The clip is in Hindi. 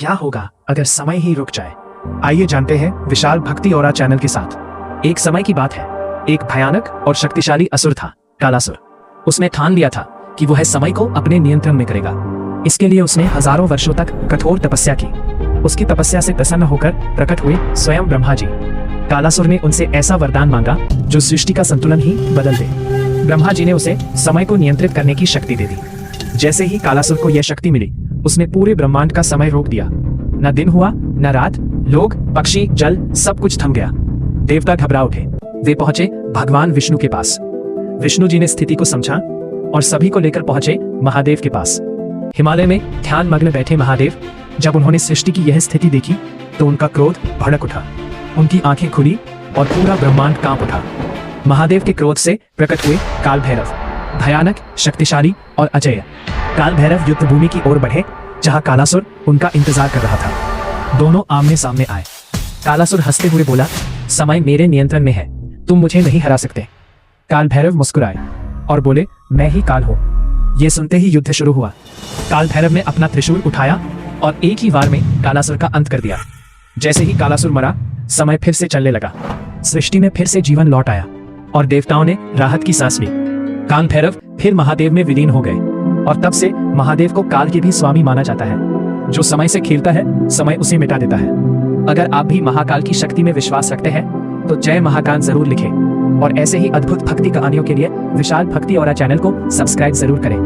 क्या होगा अगर समय ही रुक जाए? आइए जानते हैं विशाल भक्ति और चैनल के साथ। एक समय की बात है, एक भयानक और शक्तिशाली असुर था, कालासुर। उसने ठान लिया था कि वो है समय को अपने नियंत्रण में करेगा। इसके लिए उसने हजारों वर्षों तक कठोर तपस्या की। उसकी तपस्या से प्रसन्न होकर प्रकट हुए स्वयं ब्रह्मा जी। कालासुर ने उनसे ऐसा वरदान मांगा जो सृष्टि का संतुलन ही बदल दे। ब्रह्मा जी ने उसे समय को नियंत्रित करने की शक्ति दे दी। जैसे ही कालासुर को यह शक्ति मिली, उसने पूरे ब्रह्मांड का समय रोक दिया। न दिन हुआ न रात, लोग, पक्षी, जल सब कुछ थम गया। देवता घबरा उठे। वे पहुंचे भगवान विष्णु के पास। विष्णु जी ने स्थिति को समझा और सभी को लेकर पहुंचे महादेव के पास। हिमालय में ध्यान मग्न बैठे महादेव जब उन्होंने सृष्टि की यह स्थिति देखी तो उनका क्रोध भड़क उठा। उनकी आंखें खुली और पूरा ब्रह्मांड कांप उठा। महादेव के क्रोध से प्रकट हुए काल भैरव, भयानक, शक्तिशाली और अजेय। काल भैरव युद्ध भूमि की ओर बढ़े जहां कालासुर उनका इंतजार कर रहा था। दोनों आमने सामने आए। कालासुर हंसते हुए बोला, समय मेरे नियंत्रण में है, तुम मुझे नहीं हरा सकते। काल भैरव मुस्कुराए और बोले, मैं ही काल हूं। यह सुनते ही युद्ध शुरू हुआ। काल भैरव ने अपना त्रिशूल उठाया और एक ही वार में कालासुर का अंत कर दिया। जैसे ही कालासुर मरा, समय फिर से चलने लगा। सृष्टि में फिर से जीवन लौट आया और देवताओं ने राहत की सांस ली। काल भैरव फिर महादेव में विलीन हो गए और तब से महादेव को काल के भी स्वामी माना जाता है। जो समय से खेलता है, समय उसे मिटा देता है। अगर आप भी महाकाल की शक्ति में विश्वास रखते हैं तो जय महाकाल जरूर लिखें और ऐसे ही अद्भुत भक्ति कहानियों के लिए विशाल भक्ति और चैनल को सब्सक्राइब जरूर करें।